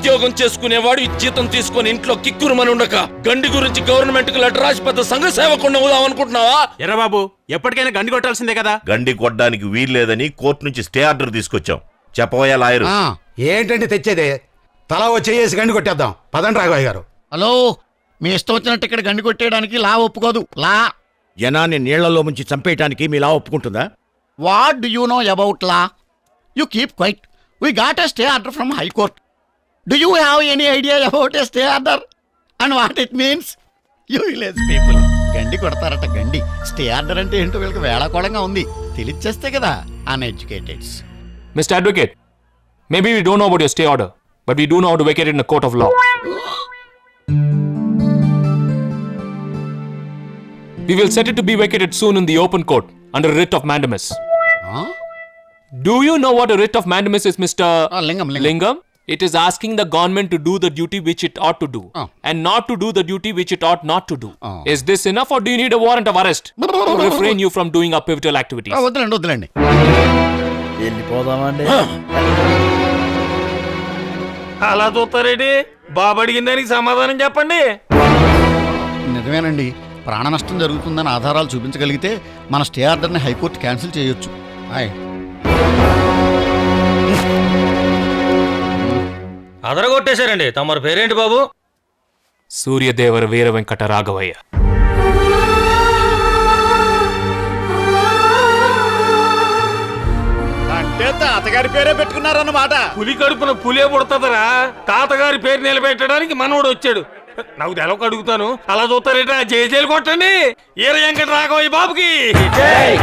ఉద్యోగం చేసుకునేవాడు ఈ జీతం తీసుకుని ఇంట్లో కిక్కురుమని ఉండక గండి గురించి గవర్నమెంట్ కు లెటర్ రాసి పెద్ద సంఘ సేవకుండా అవుదాం అనుకుంటున్నావా? ఎరా బాబు, ఎప్పటికైనా గండి కొట్టాల్సిందే కదా. గండి కొట్టడానికి వీల్లేదని కోర్టు నుంచి స్టే ఆర్డర్ తీసుకొచ్చాం. చెప్పబోయా లాయరు. ఏంటంటే తెచ్చేదే? తలా వచ్చేసి గండి కొట్టేద్దాం. పదండి రాఘవయ్య గారు. హలో, మీ ఇష్టం వచ్చినట్టు ఇక్కడ గండి కొట్టేయడానికి లా ఒప్పుకోదు. లా జనాన్ని నీళ్లలో ముంచి చంపేయటానికి మీ లా ఒప్పుకుంటుందా? What do you know about law? You keep quiet. We got a stay order from high court. Do you have any idea about a stay order and what it means? You village people గండి కొడతారట. గండి stay order అంటే ఏంటో వీళ్ళకి వేళాకోళంగా ఉంది. తెలియచేస్తే కదా అన్ఎడ్యుకేటెడ్స్. Mr. Advocate, maybe we don't know about your stay order, but we do know how to vacate it in a court of law. We will set it to be vacated soon in the open court under writ of mandamus. Do you know what a writ of mandamus is, Mr. Lingam? It is asking the government to do the duty which it ought to do and not to do the duty which it ought not to do. Is this enough or do you need a warrant of arrest to refrain you from doing our pivotal activities? వద్దులండి. వెళ్ళిపోదామండి. అలా చూస్తారేంటి? బాబు అడిగిన దానికి సమాధానం చెప్పండి. నిజమేనండి. ప్రాణ నష్టం జరుగుతుందని ఆధారాలు చూపించగలిగితే మన స్టే ఆర్డర్ని హైకోర్టు క్యాన్సిల్ చేయొచ్చు. అదరగొట్టేశారండి. తమరి పేరేంటి బాబు? సూర్యదేవర వీర వెంకట రాఘవయ్య. అంటే తాతగారి పేరే పెట్టుకున్నారన్నమాట. పులి కడుపున పులే పుడతదరా. తాతగారి పేరు నిలబెట్టడానికి మనోడు వచ్చాడు. నాకు తెలవక అడుగుతాను. అలా చూస్తారేటా? జైలు కొట్టండి. ఈర వెంకట రాఘవయ్య బాబుకి,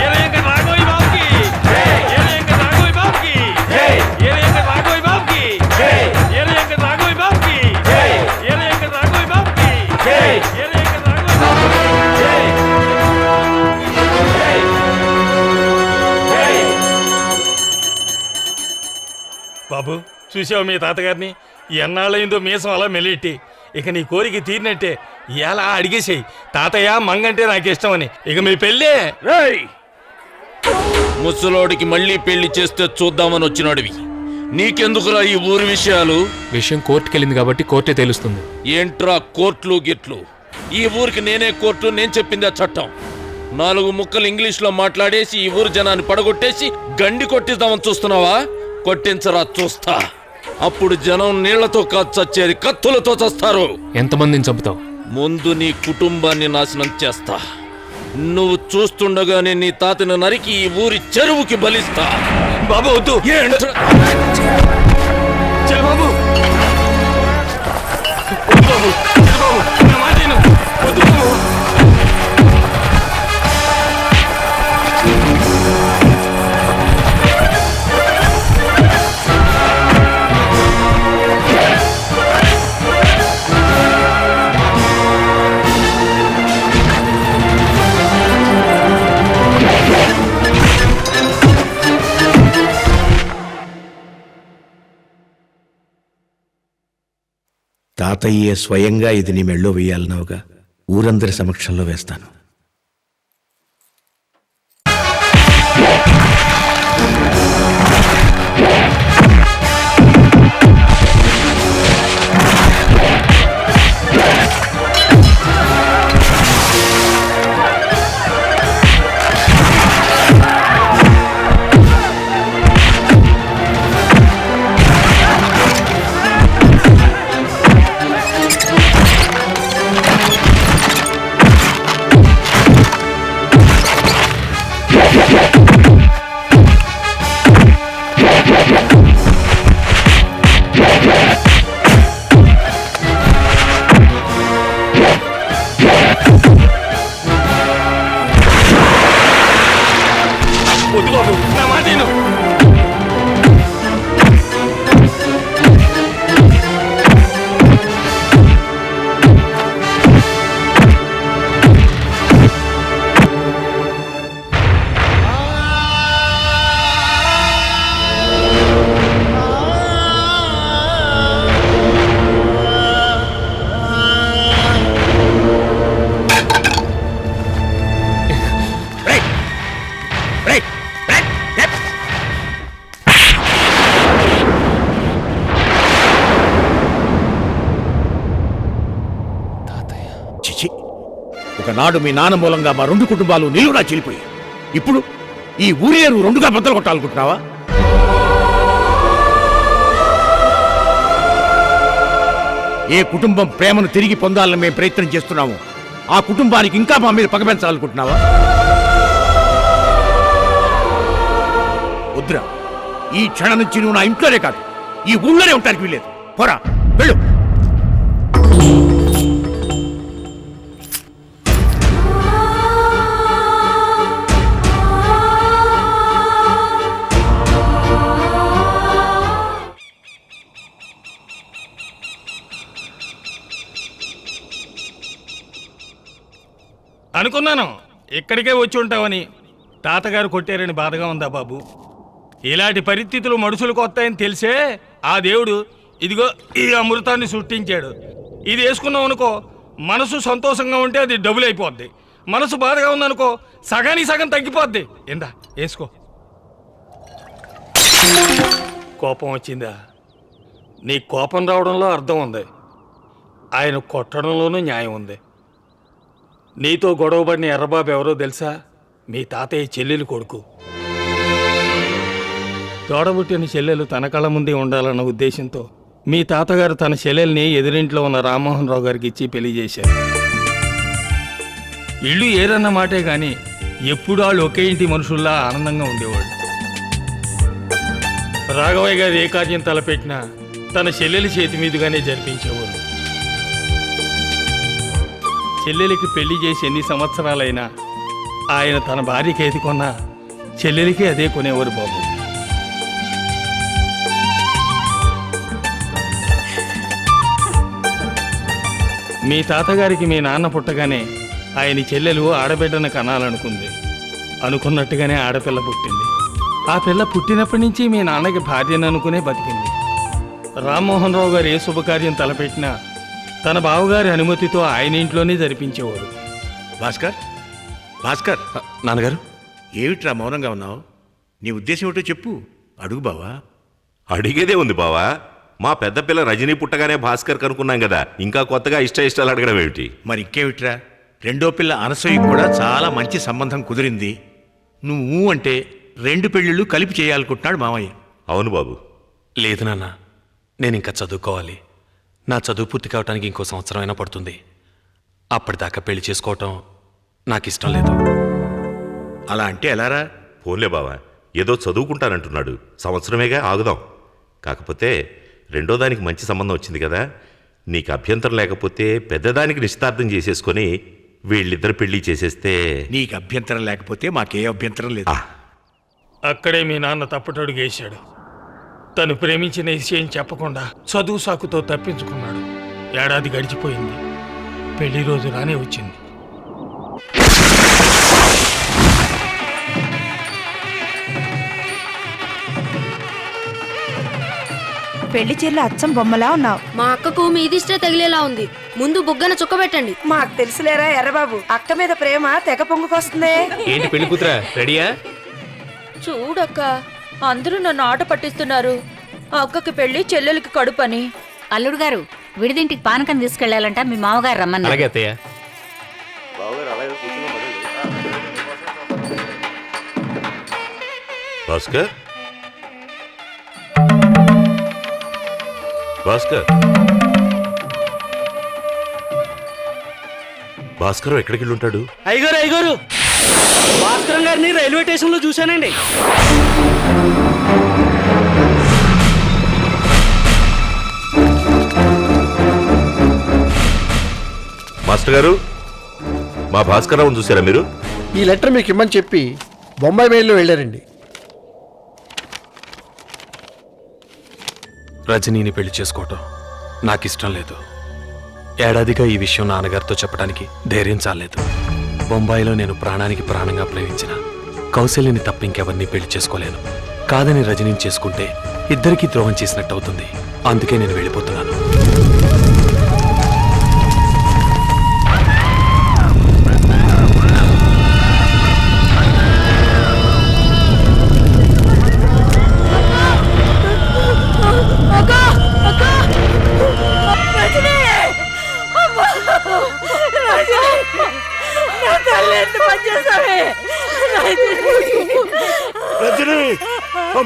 ఈర వెంకట రాఘవయ్య బాబుకి, ఈర వెంకట రాఘవయ్య బాబుకి, ఈర వెంకట రాఘవయ్య బాబుకి, ఈర వెంకట రాఘవయ్య బాబుకి, ఈర వెంకట రాఘవయ్య బాబుకి, ఈర వెంకట రాఘవయ్య బాబు. చూసావు మీ తాతగారిని? ఎన్నాళ్ళయిందో మీసం అలా మెలిట్టి. ఇక నీ కోరిక తీరినట్టే. ఎలా అడిగేసేయి, తాతయ్య మంగంటే నాకు ఇష్టం అని. ఇక మీ పెళ్ళే. ముసలోడికి మళ్ళీ పెళ్లి చేస్తే చూద్దామని వచ్చినాడివి. నీకెందుకురా ఈ ఊరి విషయాలు? విషయం కోర్టుకెళ్ళింది కాబట్టి కోర్టే తెలుస్తుంది. ఏంట్రా కోర్టులు గిట్లు? ఈ ఊరికి నేనే కోర్టు, నేను చెప్పిందే చట్టం. 4 ముక్కలు ఇంగ్లీష్ లో మాట్లాడేసి ఈ ఊరు జనాన్ని పడగొట్టేసి గండి కొట్టిద్దామని చూస్తున్నావా? కొట్టించరా చూస్తా. అప్పుడు జనం నీళ్లతో కాదు చచ్చేది, కత్తులతో చస్తారు. ఎంతమందిని చంపుతావు? ముందు నీ కుటుంబాన్ని నాశనం చేస్తా. నువ్వు చూస్తుండగానే నీ తాతను నరికి ఈ ఊరి చెరువుకి బలిస్తా. బాబు వద్దు. బాబు తాతయ్యే స్వయంగా ఇది నీ మెళ్ళో వేయాలన్నావుగా, ఊరందరి సమక్షంలో వేస్తాను. ఒకనాడు మీ నాన్న మూలంగా మా 2 కుటుంబాలు నిలువునా చీలిపోయాయి. ఇప్పుడు ఈ ఊరే నువ్వు 2గా బద్దలు కొట్టాలనుకుంటున్నావా? ఏ కుటుంబం ప్రేమను తిరిగి పొందాలని మేము ప్రయత్నం చేస్తున్నాము ఆ కుటుంబానికి ఇంకా మా మీద పగ పెంచాలనుకుంటున్నావా? వద్దురా, ఈ క్షణం నుంచి నువ్వు నా ఇంట్లోనే కాదు ఈ ఊళ్ళోనే ఉండడానికి వీల్లేదు. పోరా, వెళ్ళు. అనుకున్నాను ఇక్కడికే వచ్చి ఉంటావని. తాతగారు కొట్టారని బాధగా ఉందా బాబు? ఇలాంటి పరిస్థితులు మనుషులకు వస్తాయని తెలిసే ఆ దేవుడు ఇదిగో ఈ అమృతాన్ని సృష్టించాడు. ఇది వేసుకున్నావు అనుకో, మనసు సంతోషంగా ఉంటే అది డబుల్ అయిపోద్ది. మనసు బాధగా ఉందనుకో, సగానికి సగం తగ్గిపోద్ది. ఏందా వేసుకో. కోపం వచ్చిందా? నీ కోపం రావడంలో అర్థం ఉంది, ఆయన కొట్టడంలోనూ న్యాయం ఉంది. నీతో గొడవపడిన ఎర్రబాబు ఎవరో తెలుసా? మీ తాతయ్య చెల్లెలు కొడుకు. తోడబుట్టిన చెల్లెలు తన కళ్ళ ముందే ఉండాలన్న ఉద్దేశంతో మీ తాతగారు తన చెల్లెల్ని ఎదురింట్లో ఉన్న రామ్మోహన్ రావు గారికి ఇచ్చి పెళ్లి చేశారు. ఇల్లు ఏరన్న మాటే గాని ఎప్పుడు వాళ్ళు ఒకే ఇంటి మనుషుల్లా ఆనందంగా ఉండేవాళ్ళు. రాఘవయ్య గారు ఏ కార్యం తలపెట్టినా తన చెల్లెలి చేతి మీదుగానే జరిపించేవారు. చెల్లెలికి పెళ్లి చేసి ఎన్ని సంవత్సరాలైనా ఆయన తన భార్యకి ఏది కొన్నా చెల్లెలికి అదే కొనేవారు బాబు. మీ తాతగారికి మీ నాన్న పుట్టగానే ఆయన చెల్లెలు ఆడబిడ్డను కనాలనుకుంది. అనుకున్నట్టుగానే ఆడపిల్ల పుట్టింది. ఆ పిల్ల పుట్టినప్పటి నుంచి మీ నాన్నకి భార్యను అనుకునే బతికింది. రామ్మోహన్ రావు గారు ఏ శుభకార్యం తలపెట్టినా తన బావగారి అనుమతితో ఆయన ఇంట్లోనే జరిపించేవారు. భాస్కర్, భాస్కర్. నాన్నగారు, ఏమిట్రా మౌనంగా ఉన్నావు? నీ ఉద్దేశం ఏమిటో చెప్పు. అడుగు బావా. అడిగేదే ఉంది బావా. మా పెద్ద పిల్ల రజనీ పుట్టగానే భాస్కర్ కనుక్కున్నాం కదా, ఇంకా కొత్తగా ఇష్టాలు అడగడం ఏమిటి? మరి ఇంకేమిట్రా, రెండో పిల్ల అనసూయకి కూడా చాలా మంచి సంబంధం కుదిరింది. నువ్వు అంటే 2 పెళ్ళిళ్ళు కలిపి చేయాలనుకుంటున్నాడు మామయ్య. అవును బాబు. లేదు నాన్న, నేను ఇంకా చదువుకోవాలి. నా చదువు పూర్తి కావడానికి ఇంకో సంవత్సరం అయినా పడుతుంది. అప్పటిదాకా పెళ్లి చేసుకోవటం నాకు ఇష్టం లేదు. అలా అంటే ఎలారా? పోన్లే బావా, ఏదో చదువుకుంటానంటున్నాడు, సంవత్సరమేగా ఆగుదాం. కాకపోతే రెండో దానికి మంచి సంబంధం వచ్చింది కదా, నీకు అభ్యంతరం లేకపోతే పెద్దదానికి నిశ్చితార్థం చేసేసుకొని వీళ్ళిద్దరు పెళ్లి చేసేస్తే. నీకు అభ్యంతరం లేకపోతే మాకే అభ్యంతరం లేదు. అక్కడే మీ నాన్న తప్పటడుగు వేశాడు. తను ప్రేమించిన విషయం చెప్పకుండా చదువు సాకుతో తప్పించుకున్నాడు. ఏడాది గడిచిపోయింది, పెళ్లి రోజు రానే వచ్చింది. పెళ్లి చీరలో అచ్చం బొమ్మలా ఉన్నావు. మా అక్కకు మీ దిష్టే తగిలేలా ఉంది. ముందు బుగ్గన చుక్క పెట్టండి. మాకు తెలుసులేరా ఎర్రబాబు, అక్క మీద ప్రేమ తెగ పొంగుకొస్తుంది. ఏంటి పెళ్లి కూతురా, రెడీయా? చూడక్క, అందరూ నన్ను ఆట పట్టిస్తున్నారు. అక్కకి పెళ్లి, చెల్లెలకి కడుపని. అల్లుడు గారు, విడిదింటికి పానకం తీసుకెళ్లాలంట, మీ మామగారు రమ్మన్నారు. అలాగే అత్తయ్య. భాస్కర్, భాస్కర్, భాస్కర్ ఎక్కడికి వెళ్ళి ఉంటాడు? అయ్యగారు, అయ్యగారు, భాస్కరం గారిని రైల్వే స్టేషన్ లో చూశానండి. మాస్టర్ గారు, మా భాస్కర్ రావును చూసారా మీరు? ఈ లెటర్ మీకు ఇమ్మని చెప్పి బొంబాయి మెయిల్లో వెళ్ళారండి. రజనీని పెళ్లి చేసుకోవటం నాకు ఇష్టం లేదు. ఏడాదిగా ఈ విషయం నాన్నగారితో చెప్పడానికి ధైర్యం చాలేదు. బొంబాయిలో నేను ప్రాణానికి ప్రాణంగా ప్రేమించిన కౌశల్యని తప్ప ఇంకెవరిని పెళ్లి చేసుకోలేను. కాదని రజనీని చేసుకుంటే ఇద్దరికీ ద్రోహం చేసినట్టు అవుతుంది. అందుకే నేను వెళ్ళిపోతున్నాను.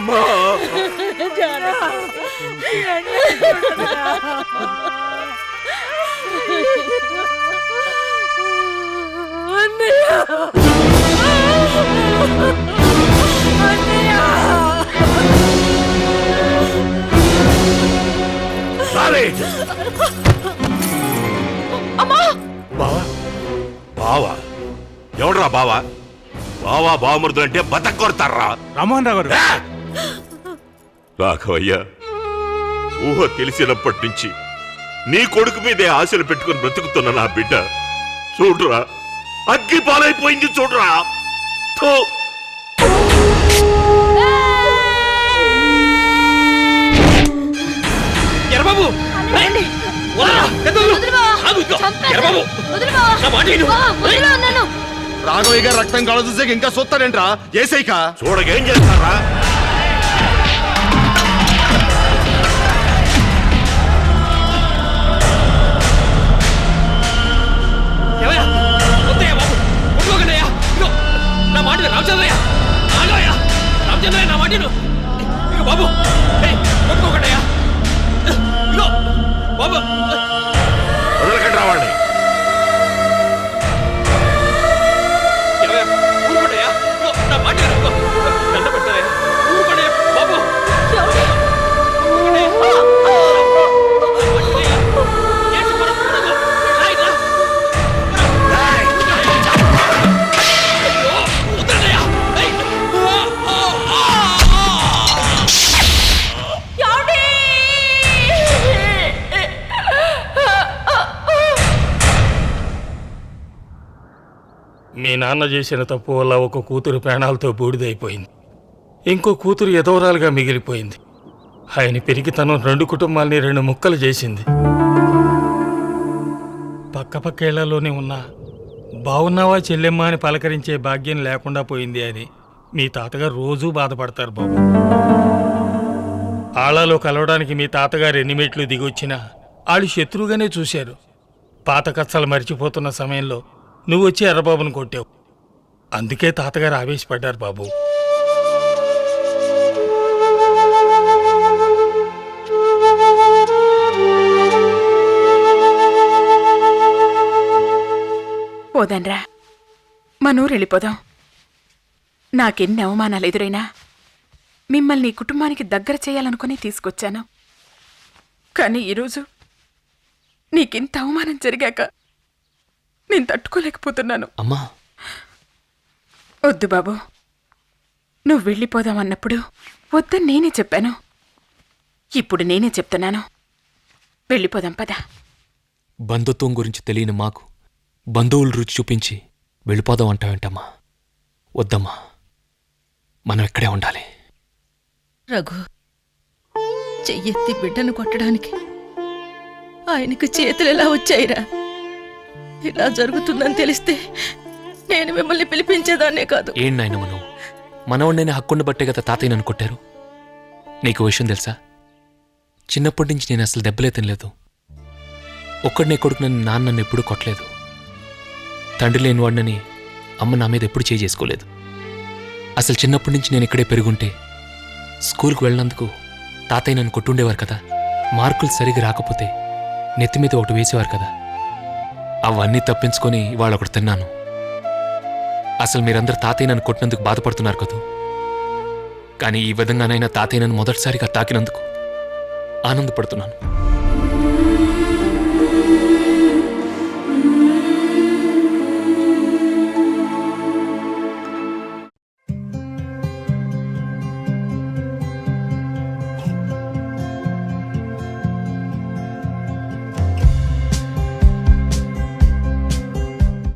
అమ్మా బావా ఎవడ్రా బావా బావా బావమరుదులు అంటే బతక్ కొడతారా రామోహన్ రావు గారు రాఘవయ్య ఊహ తెలిసినప్పటి నుంచి నీ కొడుకు మీదే ఆశలు పెట్టుకుని బ్రతుకుతున్న నా బిడ్డ చూడురా అగ్గి పాలైపోయింది చూడురా థూ. ఎర్రబాబు రాఘవయ్య గారు రక్తం కళ చూసే ఇంకా చూస్తారేంట్రా ఏసైక చూడగేం చేస్తారా నా మాట రామచంద్రయ్య రామచంద్రయ్య నా మాట ఇక బాబు కొట్టుకోకండియా ఇగో బాబు వదలకండి రావాడిని ఊరుకోండియా నా మాట దండ పెట్టారయ్యా ఊరుకోండి బాబు మీ నాన్న చేసిన తప్పు వల్ల ఒక కూతురు ప్రాణాలతో బూడిదైపోయింది, ఇంకో కూతురు ఎదవరాలుగా మిగిలిపోయింది. ఆయన పెరిగితనం 2 కుటుంబాల్ని 2 ముక్కలు చేసింది. పక్కపక్కేళ్లలోనే ఉన్నా బావున్నావా చెల్లెమ్మ అని పలకరించే భాగ్యం లేకుండా పోయింది అని మీ తాతగారు రోజూ బాధపడతారు బాబు. ఆళ్లలో కలవడానికి మీ తాతగారు ఎన్ని మెట్లు దిగొచ్చినా వాళ్ళు శత్రువుగానే చూశారు. పాత కచ్చలు మర్చిపోతున్న సమయంలో నువ్వు వచ్చి ఎర్రబాబును కొట్టావు. అందుకే తాతగారు ఆవేశపడ్డారు బాబు. పోదాన్రా, మనూరు వెళ్ళిపోదాం. నాకెన్ని అవమానాలు ఎదురైనా మిమ్మల్ని ఈ కుటుంబానికి దగ్గర చేయాలనుకుని తీసుకొచ్చాను. కానీ ఈరోజు నీకింత అవమానం జరిగాక నేను తట్టుకోలేకపోతున్నాను. అమ్మా వద్దు బాబు, నువ్వు వెళ్ళిపోదామన్నప్పుడు వద్దని నేనే చెప్పాను. ఇప్పుడు నేనే చెప్తున్నాను, వెళ్ళిపోదాం పదా. బంధుత్వం గురించి తెలియని మాకు బంధువులు రుచి చూపించి వెళ్ళిపోదాం అంటావేంటమ్మా? వద్దమ్మా, మనం ఇక్కడే ఉండాలి. రఘు, చెయ్యెత్తి బిడ్డను కొట్టడానికి ఆయనకు చేతులు ఎలా వచ్చాయిరా? ఇలా జరుగుతుందని తెలిస్తే నేను మిమ్మల్ని పిలిపించేదాన్నే కాదు. ఏం నాయన మనం మనవాడిని హక్కుండ బట్టే కదా తాతయ్య నన్ను కొట్టారు. నీకు విషయం తెలుసా? చిన్నప్పటి నుంచి నేను అసలు దెబ్బలే తినలేదు. ఒక్కడినే కొడుకు నాన్న నన్ను ఎప్పుడూ కొట్టలేదు. తండ్రి లేని వాడినని అమ్మ నా మీద ఎప్పుడు చేసుకోలేదు. అసలు చిన్నప్పటి నుంచి నేను ఇక్కడే పెరుగుంటే స్కూల్కి వెళ్ళినందుకు తాతయ్య నన్ను కొట్టుండేవారు కదా. మార్కులు సరిగా రాకపోతే నెత్తి మీద ఒకటి వేసేవారు కదా. అవన్నీ తప్పించుకొని ఇవాళ ఒకటి తిన్నాను. అసలు మీరందరూ తాతయ్య నన్ను కొట్టినందుకు బాధపడుతున్నారు కదా. కానీ ఈ విధంగానైనా తాతయ్య నన్ను మొదటిసారిగా తాకినందుకు ఆనందపడుతున్నాను.